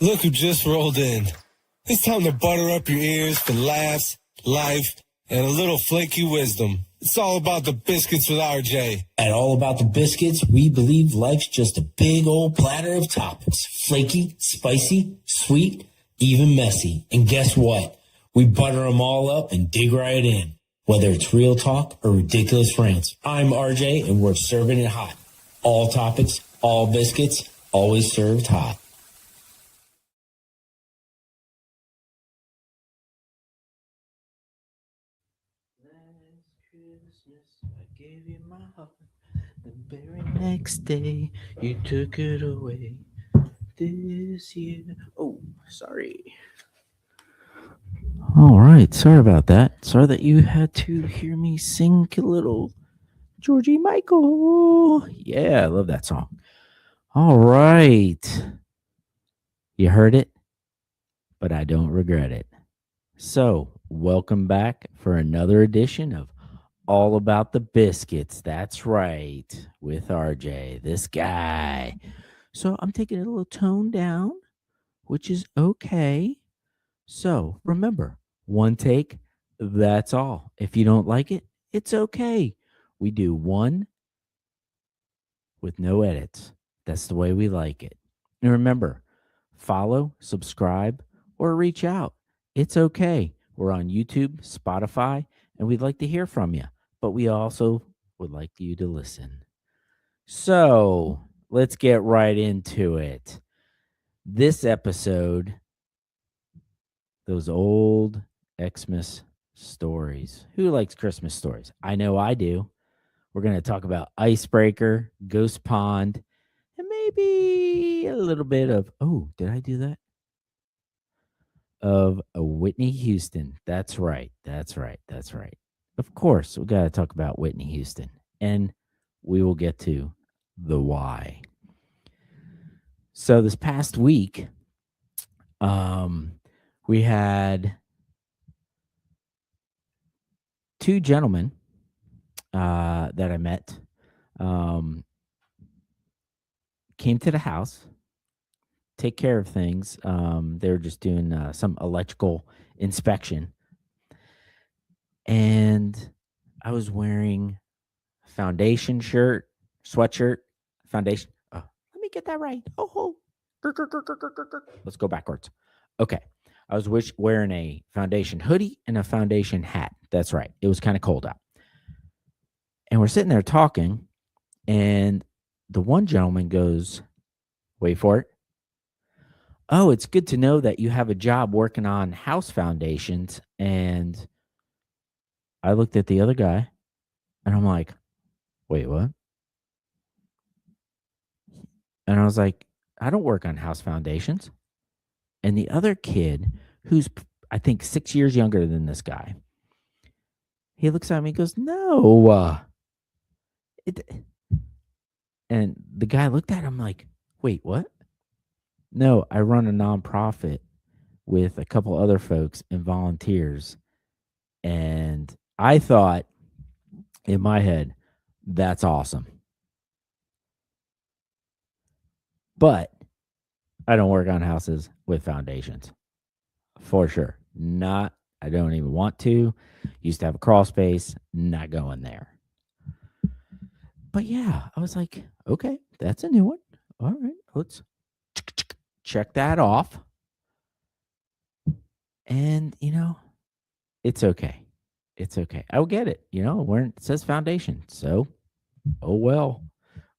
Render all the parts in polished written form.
Look who just rolled in. It's time to butter up your ears for laughs, life, and a little flaky wisdom. It's all about the Biscuits with RJ. At All About the Biscuits, we believe life's just a big old platter of toppings. Flaky, spicy, sweet, even messy. And guess what? We butter them all up and dig right in. Whether it's real talk or ridiculous rants. I'm RJ and we're serving it hot. All topics, all biscuits, always served hot. I gave you my heart. The very next day, you took it away. This year. Oh, sorry. All right. Sorry about that. Sorry that you had to hear me sing a little Georgie Michael. Yeah, I love that song. All right. You heard it, but I don't regret it. So, welcome back for another edition of All About the Biscuits. That's right, with RJ, this guy. So, I'm taking it a little tone down, which is okay. So, remember, one take, that's all. If you don't like it, it's okay. We do one with no edits. That's the way we like it. And remember, follow, subscribe, or reach out. It's okay. We're on YouTube, Spotify, and we'd like to hear from you. But we also would like you to listen. So let's get right into it. This episode, Those Old Xmas Stories. Who likes Christmas stories? I know I do. We're going to talk about Icebreaker, Ghost Pond, and maybe a little bit of, oh, did I do that? Of a Whitney Houston. That's right. That's right. That's right. Of course, we got to talk about Whitney Houston, and we will get to the why. So this past week, we had two gentlemen that I met came to the house, take care of things. They were just doing some electrical inspection. And I was wearing foundation shirt, sweatshirt, foundation. Oh, let me get that right. Oh. Let's go backwards. Okay. I was wearing a foundation hoodie and a foundation hat. That's right. It was kind of cold out. And we're sitting there talking, and the one gentleman goes, wait for it. Oh, it's good to know that you have a job working on house foundations. And I looked at the other guy, and I'm like, wait, what? And I was like, I don't work on house foundations. And the other kid, who's, I think, 6 years younger than this guy, he looks at me and goes, no. And the guy looked at him like, wait, what? No, I run a nonprofit with a couple other folks and volunteers. And I thought in my head, that's awesome. But I don't work on houses with foundations. For sure. I don't even want to. Used to have a crawl space, not going there. But yeah, I was like, okay, that's a new one. All right, let's check that off. And, it's okay. It's okay. I'll get it. Where it says foundation. So, oh well.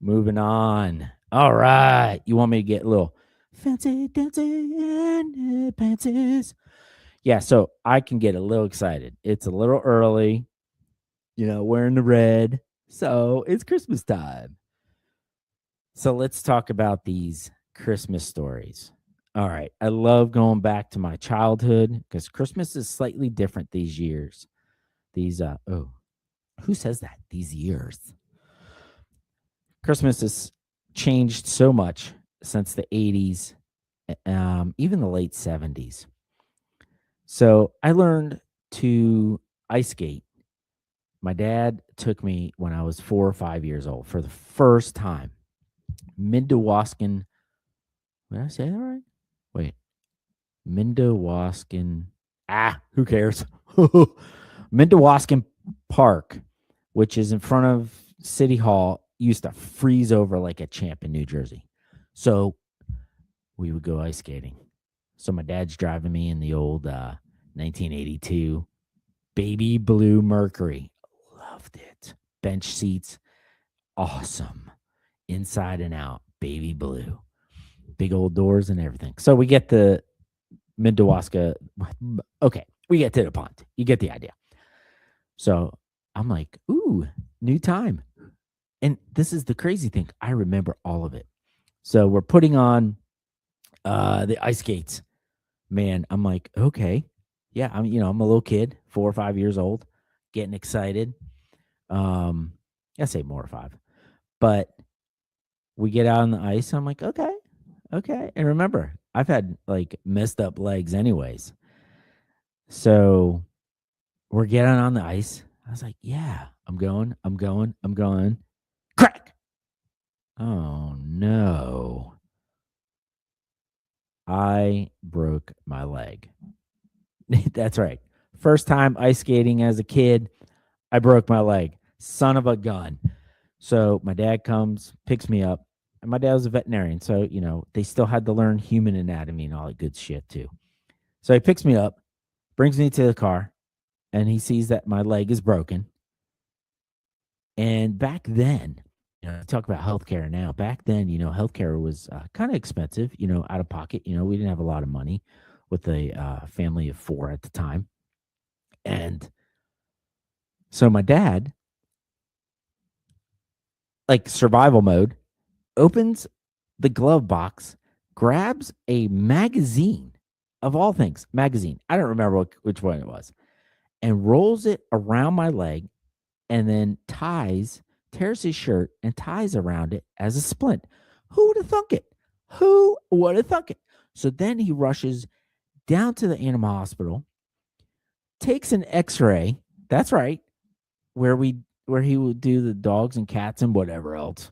Moving on. All right. You want me to get a little fancy dancing pantses? Yeah, so I can get a little excited. It's a little early. Wearing the red. So it's Christmas time. So let's talk about these Christmas stories. All right. I love going back to my childhood because Christmas is slightly different these years. Who says that? These years. Christmas has changed so much since the 80s, even the late 70s. So I learned to ice skate. My dad took me when I was 4 or 5 years old for the first time. Midwaskin. Did I say that right? Wait, Mindawaskin. Who cares? Mindawaskin Park, which is in front of City Hall, used to freeze over like a champ in New Jersey. So we would go ice skating. So my dad's driving me in the old 1982 baby blue Mercury. Loved it. Bench seats, awesome. Inside and out, baby blue. Big old doors and everything. So we get the Mindawaska. Okay, we get to the pond. You get the idea. So I'm like, ooh, new time. And this is the crazy thing. I remember all of it. So we're putting on the ice skates. Man, I'm like, okay. Yeah, I'm a little kid, 4 or 5 years old, getting excited. I say more or 5. But we get out on the ice. I'm like, okay. And remember, I've had like messed up legs anyways. So we're getting on the ice. I was like, yeah, I'm going. Crack. Oh no. I broke my leg. That's right. First time ice skating as a kid, I broke my leg. Son of a gun. So my dad comes, picks me up, and my dad was a veterinarian. So, they still had to learn human anatomy and all that good shit too. So he picks me up, brings me to the car, and he sees that my leg is broken. And back then, talk about healthcare now. Back then, healthcare was kind of expensive, out of pocket. We didn't have a lot of money with a family of 4 at the time. And so my dad, like survival mode, opens the glove box, grabs a magazine, of all things, magazine. I don't remember which one it was, and rolls it around my leg and then tears his shirt and ties around it as a splint. Who would have thunk it? So then he rushes down to the animal hospital, takes an x-ray. That's right. Where he would do the dogs and cats and whatever else.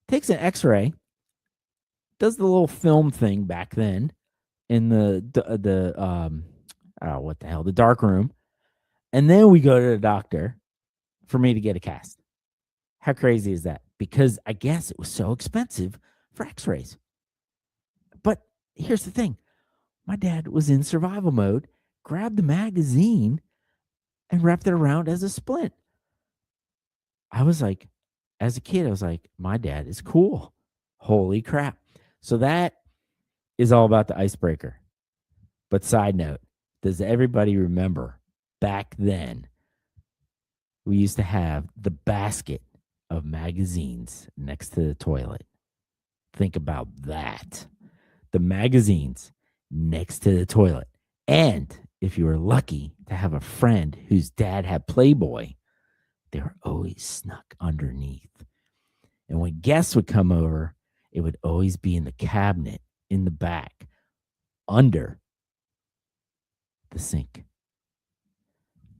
Takes an x-ray, does the little film thing back then in the dark room. And then we go to the doctor for me to get a cast. How crazy is that? Because I guess it was so expensive for x-rays. But here's the thing. My dad was in survival mode, grabbed the magazine and wrapped it around as a splint. I was like, as a kid, I was like, my dad is cool. Holy crap. So that is all about the icebreaker. But side note, does everybody remember back then we used to have the basket of magazines next to the toilet? Think about that. The magazines next to the toilet. And if you were lucky to have a friend whose dad had Playboy, they were always snuck underneath. And when guests would come over, it would always be in the cabinet in the back under the sink.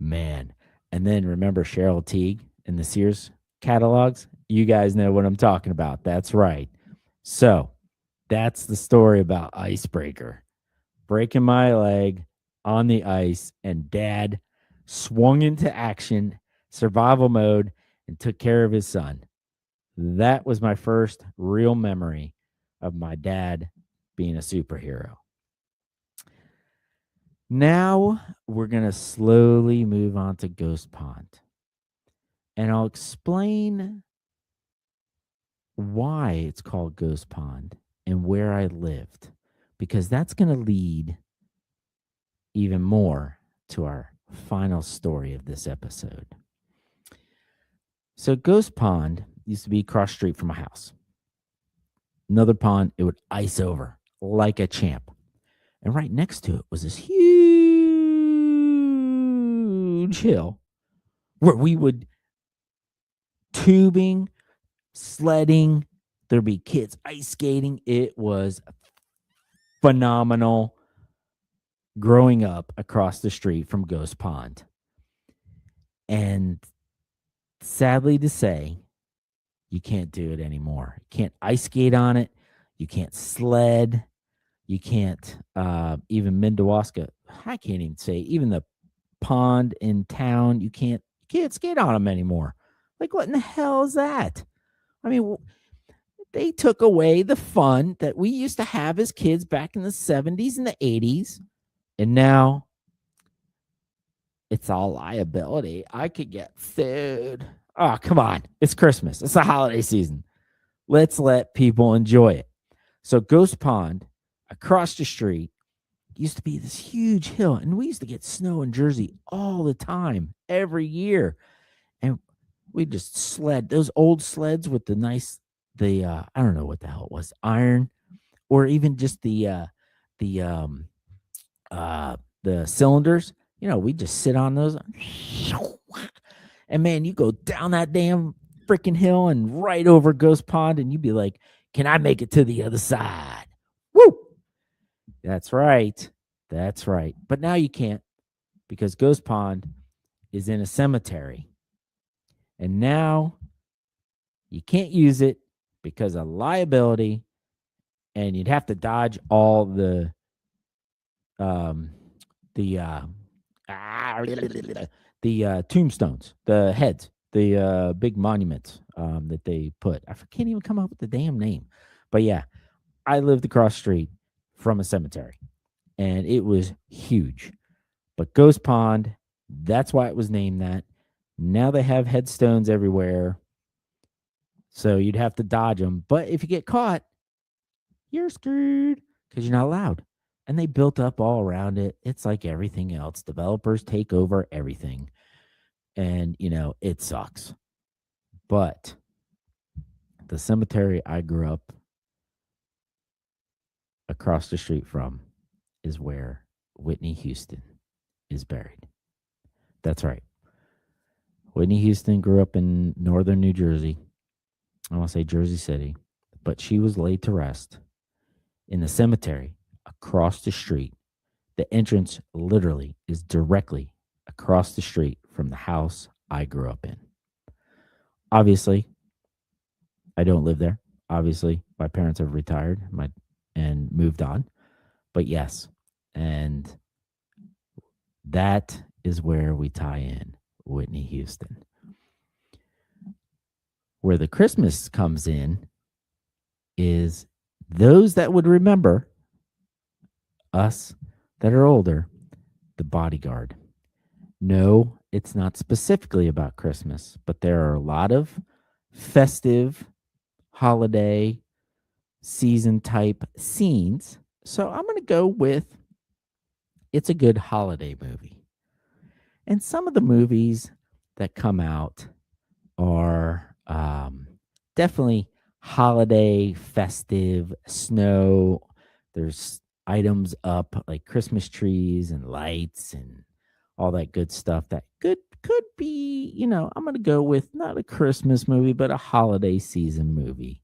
Man. And then remember Cheryl Teague in the Sears catalogs? You guys know what I'm talking about. That's right. So that's the story about icebreaker. Breaking my leg on the ice, and Dad swung into action, survival mode, and took care of his son. That was my first real memory of my dad being a superhero. Now we're going to slowly move on to Ghost Pond. And I'll explain why it's called Ghost Pond and where I lived, because that's going to lead even more to our final story of this episode. So Ghost Pond used to be across the street from my house. Another pond, it would ice over like a champ. And right next to it was this huge hill where we would tubing, sledding. There'd be kids ice skating. It was phenomenal growing up across the street from Ghost Pond. And sadly to say, you can't do it anymore. You can't ice skate on it. You can't sled. You can't even Mindawaska. I can't even say even the pond in town. You can't skate on them anymore. Like what in the hell is that? I mean, they took away the fun that we used to have as kids back in the 70s and the 80s, and now it's all liability. I could get sued. Oh, come on. It's Christmas. It's the holiday season. Let's let people enjoy it. So Ghost Pond across the street used to be this huge hill, and we used to get snow in Jersey all the time, every year. And we just sled those old sleds with I don't know what the hell it was, iron, or even just the the cylinders. We just sit on those, and man, you go down that damn freaking hill and right over Ghost Pond, and you'd be like, "Can I make it to the other side?" Woo! That's right. That's right. But now you can't, because Ghost Pond is in a cemetery. And now you can't use it because of liability, and you'd have to dodge all um the tombstones, the heads, the big monuments that they put. I can't even come up with the damn name. But yeah, I lived across the street from a cemetery, and it was huge. But Ghost Pond, that's why it was named that. Now they have headstones everywhere, so you'd have to dodge them. But if you get caught, you're screwed because you're not allowed. And they built up all around it. It's like everything else. Developers take over everything. And, it sucks. But the cemetery I grew up across the street from is where Whitney Houston is buried. That's right. Whitney Houston grew up in northern New Jersey. I want to say Jersey City. But she was laid to rest in the cemetery across the street. The entrance literally is directly across the street from the house I grew up in. Obviously, I don't live there. Obviously, my parents have retired and moved on. But yes, and that is where we tie in Whitney Houston. Where the Christmas comes in is those that would remember, us that are older, The Bodyguard. No, it's not specifically about Christmas, but there are a lot of festive, holiday, season type scenes. So I'm going to go with it's a good holiday movie. And some of the movies that come out are definitely holiday, festive, snow. There's items up like Christmas trees and lights and all that good stuff that could be, I'm going to go with not a Christmas movie, but a holiday season movie.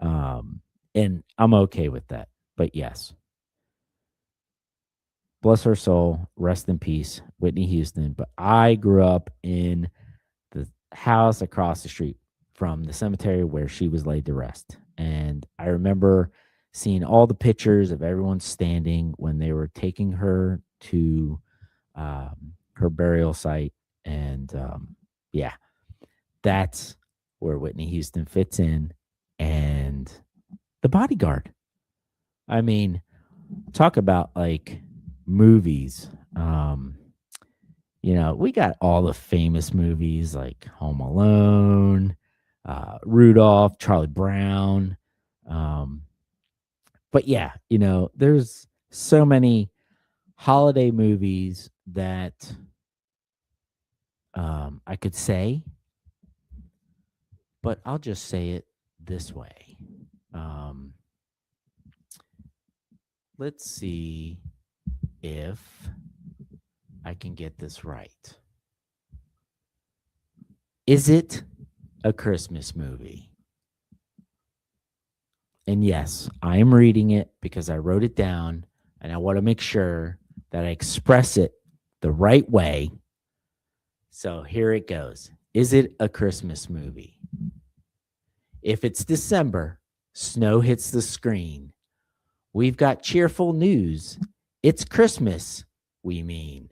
And I'm okay with that. But yes, bless her soul, rest in peace, Whitney Houston. But I grew up in the house across the street from the cemetery where she was laid to rest. And I remember seeing all the pictures of everyone standing when they were taking her to her burial site. And yeah, that's where Whitney Houston fits in. And The Bodyguard. I mean, talk about like movies. We got all the famous movies like Home Alone, Rudolph, Charlie Brown. But yeah, there's so many holiday movies that I could say, but I'll just say it this way. Let's see if I can get this right. Is it a Christmas movie? And yes, I am reading it because I wrote it down and I want to make sure that I express it the right way. So here it goes. Is it a Christmas movie? If it's December, snow hits the screen. We've got cheerful news. It's Christmas, we mean.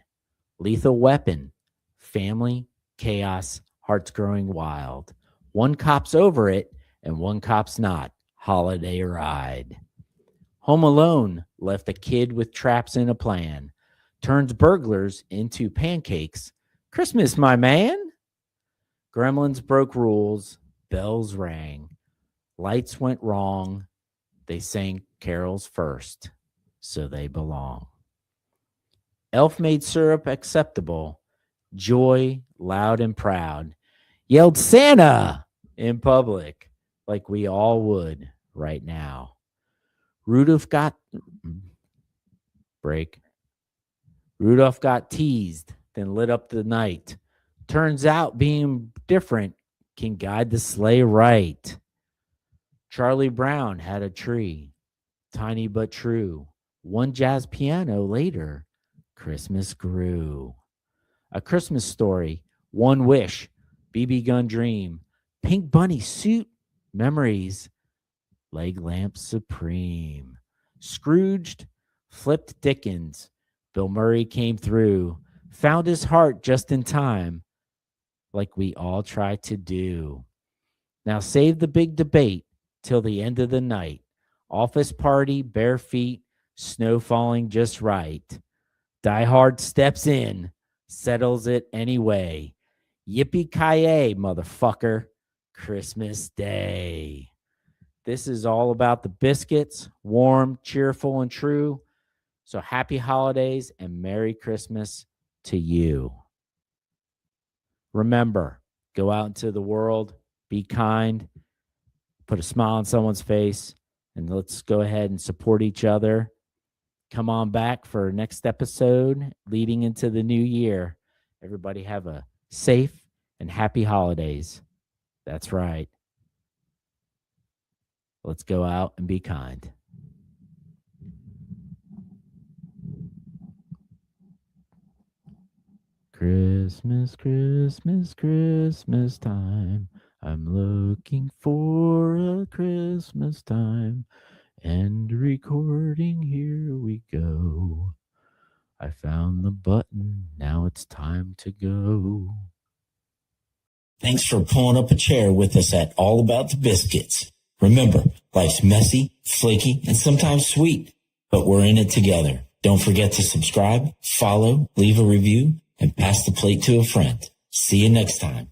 Lethal Weapon, family, chaos, hearts growing wild. One cop's over it and one cop's not. Holiday ride. Home Alone left a kid with traps and a plan. Turns burglars into pancakes. Christmas, my man. Gremlins broke rules. Bells rang. Lights went wrong. They sang carols first, so they belong. Elf made syrup acceptable. Joy, loud and proud, yelled Santa in public like we all would right now. Rudolph got teased, then lit up the night. Turns out being different can guide the sleigh right. Charlie Brown had a tree, tiny but true. One jazz piano later, Christmas grew. A Christmas story, one wish, BB gun dream, pink bunny suit, memories, leg lamp supreme. Scrooged, flipped Dickens, Bill Murray came through, found his heart just in time, like we all try to do. Now save the big debate till the end of the night. Office party, bare feet, snow falling just right. Die Hard steps in, settles it anyway. Yippee-ki-yay, motherfucker. Christmas Day. This is all about the Biscuits, warm, cheerful, and true. So happy holidays and Merry Christmas to you. Remember, go out into the world, be kind, put a smile on someone's face, and let's go ahead and support each other. Come on back for next episode leading into the new year. Everybody have a safe and happy holidays. That's right. Let's go out and be kind. Christmas, Christmas, Christmas time. I'm looking for a Christmas time. And recording, here we go. I found the button, now it's time to go. Thanks for pulling up a chair with us at All About the Biscuits. Remember, life's messy, flaky, and sometimes sweet, but we're in it together. Don't forget to subscribe, follow, leave a review, and pass the plate to a friend. See you next time.